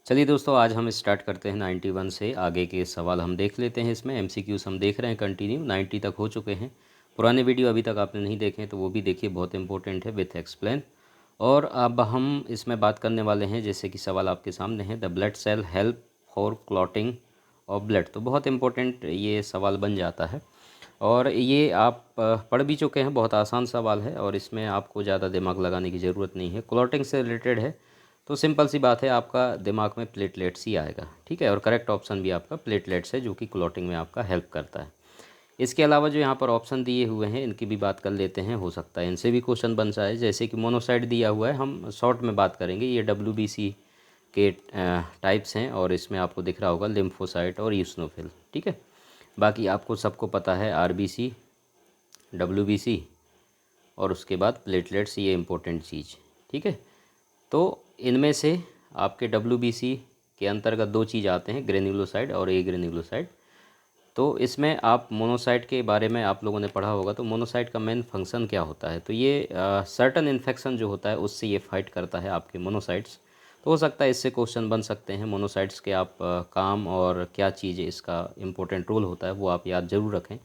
चलिए दोस्तों, आज हम स्टार्ट करते हैं 91 से। आगे के सवाल हम देख लेते हैं। इसमें एमसीक्यूज हम देख रहे हैं कंटिन्यू, 90 तक हो चुके हैं। पुराने वीडियो अभी तक आपने नहीं देखे हैं तो वो भी देखिए, बहुत इंपॉर्टेंट है विथ एक्सप्लेन। और अब हम इसमें बात करने वाले हैं, जैसे कि सवाल आपके सामने है, the blood cell help for clotting of blood. तो बहुत इंपॉर्टेंट ये सवाल बन जाता है और ये आप पढ़ भी चुके हैं। बहुत आसान सवाल है और इसमें आपको ज़्यादा दिमाग लगाने की ज़रूरत नहीं है। क्लॉटिंग से रिलेटेड है तो सिंपल सी बात है, आपका दिमाग में प्लेटलेट्स ही आएगा। ठीक है, और करेक्ट ऑप्शन भी आपका प्लेटलेट्स है, जो कि क्लॉटिंग में आपका हेल्प करता है। इसके अलावा जो यहाँ पर ऑप्शन दिए हुए हैं, इनकी भी बात कर लेते हैं। हो सकता है इनसे भी क्वेश्चन बन जाए। जैसे कि मोनोसाइट दिया हुआ है, हम शॉर्ट में बात करेंगे। ये WBC के टाइप्स हैं और इसमें आपको दिख रहा होगा लिम्फोसाइट और यूसिनोफिल। ठीक है, बाकी आपको सबको पता है RBC, WBC और उसके बाद प्लेटलेट्स, ये इंपॉर्टेंट चीज़। ठीक है, तो इनमें से आपके WBC के अंतर्गत दो चीज़ आते हैं, ग्रेन्युलोसाइड और ए ग्रेन्युलोसाइड। तो इसमें आप मोनोसाइट के बारे में आप लोगों ने पढ़ा होगा। तो मोनोसाइट का मेन फंक्शन क्या होता है, तो ये सर्टन इन्फेक्शन जो होता है उससे ये फाइट करता है आपके मोनोसाइट्स। तो हो सकता है इससे क्वेश्चन बन सकते हैं। मोनोसाइट्स के आप काम और क्या चीज़ इसका इंपॉर्टेंट रोल होता है वो आप याद ज़रूर रखें।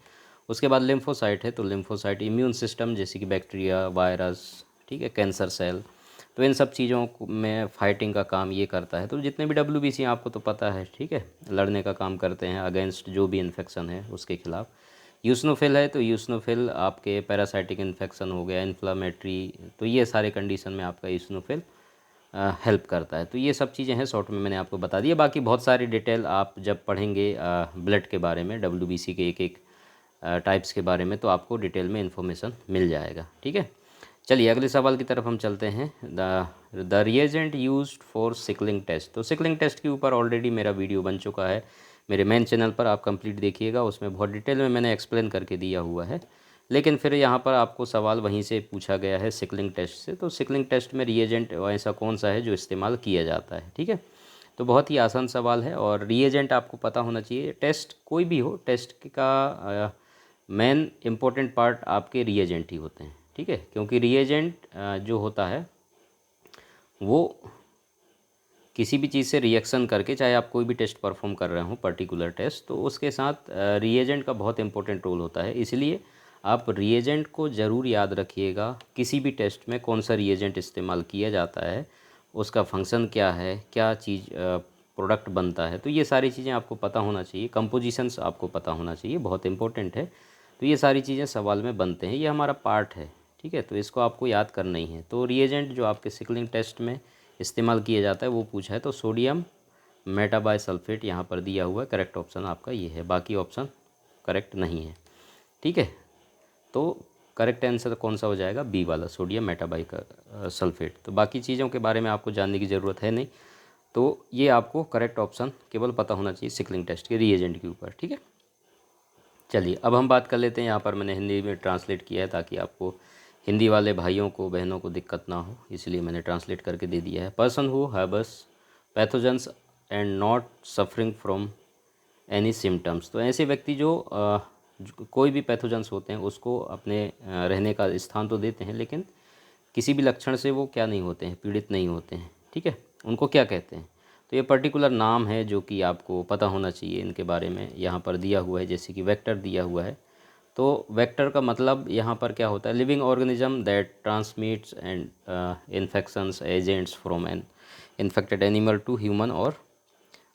उसके बाद लिम्फोसाइट है, तो लिम्फोसाइट इम्यून सिस्टम, जैसे कि बैक्टीरिया, वायरस, ठीक है, कैंसर सेल, तो इन सब चीज़ों में फाइटिंग का काम ये करता है। तो जितने भी WBC आपको तो पता है, ठीक है, लड़ने का काम करते हैं अगेंस्ट जो भी इन्फेक्शन है उसके खिलाफ। यूसनोफिल है, तो यूसनोफिल आपके पैरासाइटिक इन्फेक्शन हो गया, इन्फ्लामेटरी, तो ये सारे कंडीशन में आपका यूसनोफिल हेल्प करता है। तो ये सब चीज़ें हैं, शॉर्ट में मैंने आपको बता दिया। बाकी बहुत सारी डिटेल आप जब पढ़ेंगे ब्लड के बारे में, WBC के एक एक टाइप्स के बारे में, तो आपको डिटेल में इन्फॉर्मेशन मिल जाएगा। ठीक है, चलिए अगले सवाल की तरफ हम चलते हैं। The reagent used for sickling test. तो सिकलिंग टेस्ट के ऊपर ऑलरेडी मेरा वीडियो बन चुका है मेरे मेन चैनल पर, आप कंप्लीट देखिएगा। उसमें बहुत डिटेल में मैंने एक्सप्लेन करके दिया हुआ है। लेकिन फिर यहाँ पर आपको सवाल वहीं से पूछा गया है सिकलिंग टेस्ट से। तो सिकलिंग टेस्ट में रिएजेंट ऐसा कौन सा है जो इस्तेमाल किया जाता है। ठीक है, तो बहुत ही आसान सवाल है और रिएजेंट आपको पता होना चाहिए। टेस्ट कोई भी हो, टेस्ट का मेन इम्पोर्टेंट पार्ट आपके रिएजेंट ही होते हैं। ठीक है, क्योंकि रिएजेंट जो होता है वो किसी भी चीज़ से रिएक्शन करके, चाहे आप कोई भी टेस्ट परफॉर्म कर रहे हो पर्टिकुलर टेस्ट, तो उसके साथ रिएजेंट का बहुत इंपॉर्टेंट रोल होता है। इसलिए आप रिएजेंट को ज़रूर याद रखिएगा। किसी भी टेस्ट में कौन सा रिएजेंट इस्तेमाल किया जाता है, उसका फंक्शन क्या है, क्या चीज़ प्रोडक्ट बनता है, तो ये सारी चीज़ें आपको पता होना चाहिए। कंपोजिशंस आपको पता होना चाहिए, बहुत इंपॉर्टेंट है। तो ये सारी चीज़ें सवाल में बनते हैं, ये हमारा पार्ट है। ठीक है, तो इसको आपको याद करना ही है। तो रिएजेंट जो आपके सिकलिंग टेस्ट में इस्तेमाल किया जाता है वो पूछा है, तो सोडियम मेटाबाइसल्फेट यहाँ पर दिया हुआ है। करेक्ट ऑप्शन आपका ये है, बाकी ऑप्शन करेक्ट नहीं है। ठीक है, तो करेक्ट आंसर कौन सा हो जाएगा, बी वाला, सोडियम मेटाबाइक सल्फेट। तो बाकी चीज़ों के बारे में आपको जानने की ज़रूरत है नहीं। तो ये आपको करेक्ट ऑप्शन केवल पता होना चाहिए सिकलिंग टेस्ट के रिएजेंट के ऊपर। ठीक है, चलिए अब हम बात कर लेते हैं। यहाँ पर मैंने हिंदी में ट्रांसलेट किया है ताकि आपको, हिंदी वाले भाइयों को बहनों को दिक्कत ना हो, इसलिए मैंने ट्रांसलेट करके दे दिया है। Person who habeas pathogens and not suffering from any symptoms. तो ऐसे व्यक्ति जो कोई भी पैथोजेंस होते हैं उसको अपने रहने का स्थान तो देते हैं, लेकिन किसी भी लक्षण से वो क्या नहीं होते हैं, पीड़ित नहीं होते हैं। ठीक है, उनको क्या कहते हैं, तो ये पर्टिकुलर नाम है जो कि आपको पता होना चाहिए। इनके बारे में यहाँ पर दिया हुआ है, जैसे कि वेक्टर दिया हुआ है। तो वेक्टर का मतलब यहाँ पर क्या होता है, living organism that transmits and infections agents from an infected animal to human और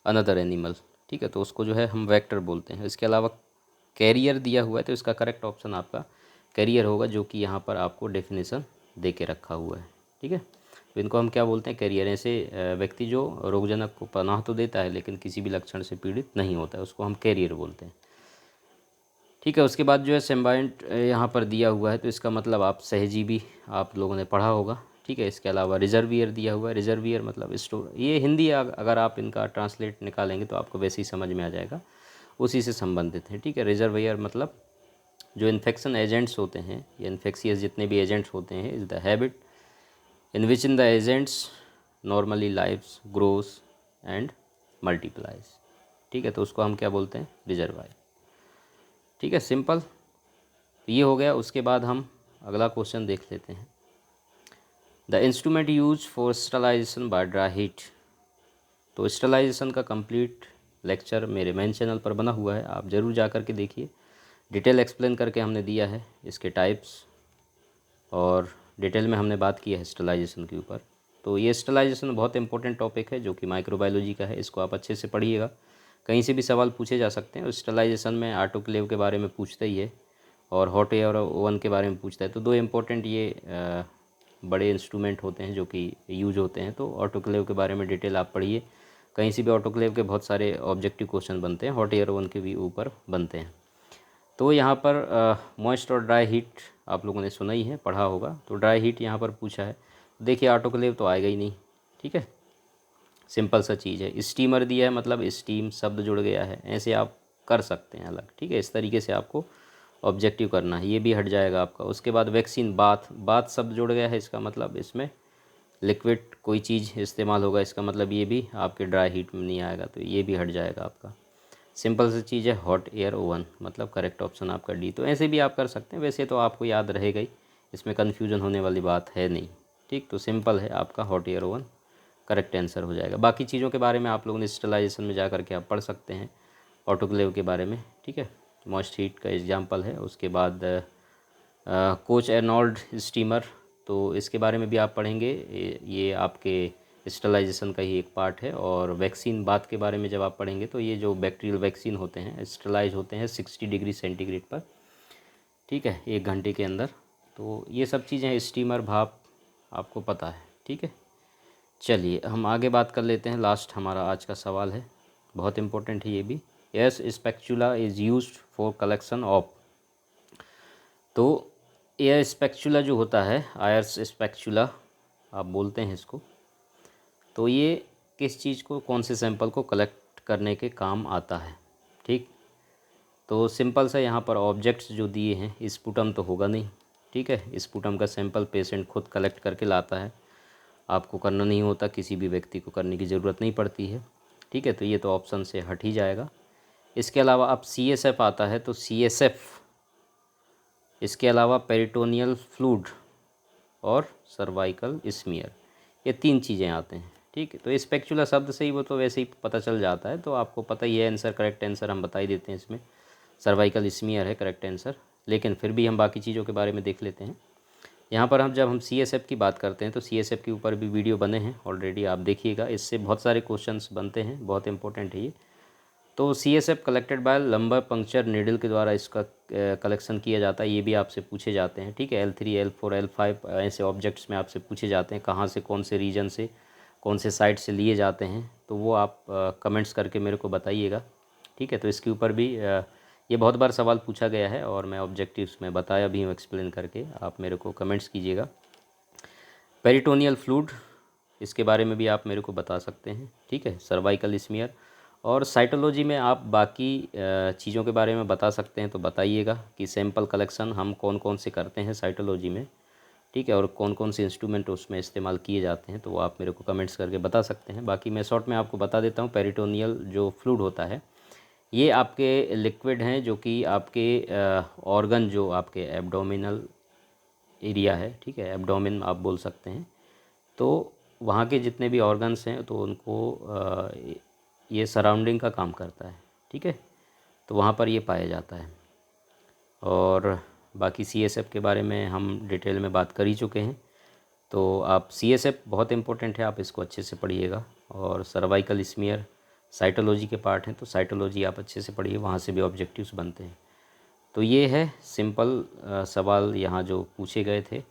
अनदर एनिमल। ठीक है, तो उसको जो है हम वेक्टर बोलते हैं। इसके अलावा कैरियर दिया हुआ है, तो इसका करेक्ट ऑप्शन आपका कैरियर होगा, जो कि यहाँ पर आपको डेफिनेशन दे के रखा हुआ है। ठीक है, तो इनको हम क्या बोलते हैं, कैरियर। ऐसे व्यक्ति जो रोगजनक को पनाह तो देता है लेकिन किसी भी लक्षण से पीड़ित नहीं होता है, उसको हम कैरियर बोलते हैं। ठीक है, उसके बाद जो है सिम्बायंट यहाँ पर दिया हुआ है, तो इसका मतलब आप सहजीवी आप लोगों ने पढ़ा होगा। ठीक है, इसके अलावा रिजर्वियर दिया हुआ है। रिजर्वियर मतलब स्टोर। ये हिंदी अगर आप इनका ट्रांसलेट निकालेंगे तो आपको वैसे ही समझ में आ जाएगा, उसी से संबंधित है। ठीक है, रिजर्वियर मतलब जो इन्फेक्शन एजेंट्स होते हैं, ये इन्फेक्शियस जितने भी एजेंट्स होते हैं, is the habit in which in the agents normally lives grows and multiplies. ठीक है, तो उसको हम क्या बोलते हैं, रिजर्वायर। ठीक है, सिंपल, ये हो गया। उसके बाद हम अगला क्वेश्चन देख लेते हैं। The instrument use for sterilization by dry heat. तो स्टरलाइजेशन का कंप्लीट लेक्चर मेरे मेन चैनल पर बना हुआ है, आप ज़रूर जा कर के देखिए। डिटेल एक्सप्लेन करके हमने दिया है इसके टाइप्स, और डिटेल में हमने बात की है स्टरलाइजेशन के ऊपर। तो ये स्टरलाइजेशन बहुत इंपॉर्टेंट टॉपिक है जो कि माइक्रोबायोलॉजी का है, इसको आप अच्छे से पढ़िएगा, कहीं से भी सवाल पूछे जा सकते हैं। और स्टरलाइजेशन में ऑटोक्लेव के बारे में पूछता ही है और हॉट एयर ओवन के बारे में पूछता है। तो दो इम्पोर्टेंट ये बड़े इंस्ट्रूमेंट होते हैं जो कि यूज होते हैं। तो ऑटोक्लेव के बारे में डिटेल आप पढ़िए, कहीं से भी ऑटोक्लेव के बहुत सारे ऑब्जेक्टिव क्वेश्चन बनते हैं, हॉट एयर ओवन के भी ऊपर बनते हैं। तो यहाँ पर मॉइस्ट और ड्राई हीट आप लोगों ने सुना ही है, पढ़ा होगा। तो ड्राई हीट यहाँ पर पूछा है, देखिए ऑटोक्लेव तो आएगा ही नहीं, ठीक है, सिंपल सा चीज़ है। स्टीमर दिया है मतलब स्टीम शब्द जुड़ गया है, ऐसे आप कर सकते हैं अलग, ठीक है। इस तरीके से आपको ऑब्जेक्टिव करना है, ये भी हट जाएगा आपका। उसके बाद वैक्सीन, बाथ शब्द जुड़ गया है, इसका मतलब इसमें लिक्विड कोई चीज़ इस्तेमाल होगा, इसका मतलब ये भी आपके ड्राई हीट में नहीं आएगा, तो ये भी हट जाएगा आपका। सिंपल सी चीज़ है हॉट एयर ओवन, मतलब करेक्ट ऑप्शन आपका डी। तो ऐसे भी आप कर सकते हैं, वैसे तो आपको याद रहेगा ही, इसमें कन्फ्यूजन होने वाली बात है नहीं, ठीक। तो सिंपल है आपका hot air oven correct answer हो जाएगा। बाकी चीज़ों के बारे में आप लोगों ने स्टरलाइजेशन में जा करके आप पढ़ सकते हैं ऑटोक्लेव के बारे में, ठीक है। मॉइस्ट हीट का एग्जाम्पल है। उसके बाद कोच एर्नोल्ड स्टीमर, तो इसके बारे में भी आप पढ़ेंगे, ये आपके स्टरलाइजेशन का ही एक पार्ट है। और वैक्सीन बात के बारे में जब आप पढ़ेंगे तो ये जो बैक्टीरियल वैक्सीन होते हैं स्टरलाइज होते हैं 60 डिग्री सेंटीग्रेड पर, ठीक है, 1 घंटे के अंदर। तो ये सब चीज़ें स्टीमर, भाप आपको पता है, ठीक है। चलिए हम आगे बात कर लेते हैं। लास्ट हमारा आज का सवाल है, बहुत इंपॉर्टेंट है ये भी। Air spatula is used for collection of, तो एयर स्पेक्चुला जो होता है, आयर्स स्पेक्चुला आप बोलते हैं इसको, तो ये किस चीज़ को, कौन से सैंपल को कलेक्ट करने के काम आता है, ठीक। तो सिंपल सा यहाँ पर ऑब्जेक्ट्स जो दिए हैं, स्पुटम तो होगा नहीं, ठीक है। स्पुटम का सैंपल पेशेंट खुद कलेक्ट करके लाता है, आपको करना नहीं होता, किसी भी व्यक्ति को करने की ज़रूरत नहीं पड़ती है, ठीक है। तो ये तो ऑप्शन से हट ही जाएगा। इसके अलावा अब CSF आता है, तो CSF, इसके अलावा पेरिटोनियल फ्लूइड और सर्वाइकल स्मीयर, ये 3 चीज़ें आते हैं, ठीक है। तो स्पेक्चुला शब्द से ही वो तो वैसे ही पता चल जाता है, तो आपको पता ही है आंसर, करेक्ट आंसर हम बता ही देते हैं इसमें, सर्वाइकल स्मीयर है करेक्ट आंसर। लेकिन फिर भी हम बाकी चीज़ों के बारे में देख लेते हैं। यहाँ पर जब हम CSF की बात करते हैं तो CSF के ऊपर भी वीडियो बने हैं ऑलरेडी, आप देखिएगा, इससे बहुत सारे क्वेश्चंस बनते हैं, बहुत इंपॉर्टेंट है ये। तो CSF collected by lumbar puncture needle के द्वारा इसका कलेक्शन किया जाता है, ये भी आपसे पूछे जाते हैं, ठीक है। L3, L4, L5 ऐसे ऑब्जेक्ट्स में आपसे पूछे जाते हैं, कहाँ से, कौन से रीजन से, कौन से साइट से लिए जाते हैं, तो वो आप कमेंट्स करके मेरे को बताइएगा, ठीक है। तो इसके ऊपर भी ये बहुत बार सवाल पूछा गया है और मैं ऑब्जेक्टिव्स में बताया भी हूँ एक्सप्लेन करके, आप मेरे को कमेंट्स कीजिएगा। पेरिटोनियल फ्लूइड, इसके बारे में भी आप मेरे को बता सकते हैं, ठीक है। सर्वाइकल स्मीयर, और साइटोलॉजी में आप बाकी चीज़ों के बारे में बता सकते हैं, तो बताइएगा कि सैंपल कलेक्शन हम कौन कौन से करते हैं साइटोलॉजी में, ठीक है, और कौन कौन से इंस्ट्रूमेंट उसमें इस्तेमाल किए जाते हैं, तो वो आप मेरे को कमेंट्स करके बता सकते हैं। बाकी मैं शॉर्ट में आपको बता देता हूँ, पेरिटोनियल जो फ्लूइड होता है, ये आपके लिक्विड हैं जो कि आपके ऑर्गन, जो आपके एब्डोमिनल एरिया है, ठीक है, एब्डोमिन आप बोल सकते हैं, तो वहाँ के जितने भी ऑर्गन्स हैं तो उनको ये सराउंडिंग का काम करता है, ठीक है। तो वहाँ पर ये पाया जाता है। और बाकी CSF के बारे में हम डिटेल में बात कर ही चुके हैं, तो आप CSF बहुत इंपॉर्टेंट है, आप इसको अच्छे से पढ़िएगा। और सर्वाइकल स्मीयर साइटोलॉजी के पार्ट हैं, तो साइटोलॉजी आप अच्छे से पढ़िए, वहाँ से भी ऑब्जेक्टिव्स बनते हैं। तो ये है सिंपल सवाल यहाँ जो पूछे गए थे,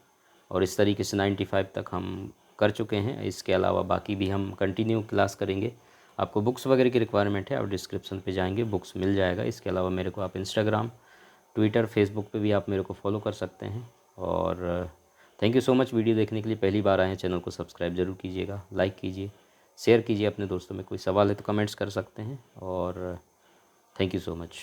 और इस तरीके से 95 तक हम कर चुके हैं। इसके अलावा बाकी भी हम कंटिन्यू क्लास करेंगे। आपको बुक्स वगैरह की रिक्वायरमेंट है, आप डिस्क्रिप्शन पे जाएंगे, बुक्स मिल जाएगा। इसके अलावा मेरे को आप इंस्टाग्राम, ट्विटर, फेसबुक पे भी आप मेरे को फॉलो कर सकते हैं। और thank you so much video देखने के लिए। पहली बार आए हैं, चैनल को सब्सक्राइब ज़रूर कीजिएगा, लाइक कीजिए, शेयर कीजिए अपने दोस्तों में। कोई सवाल है तो कमेंट्स कर सकते हैं। और थैंक यू सो मच।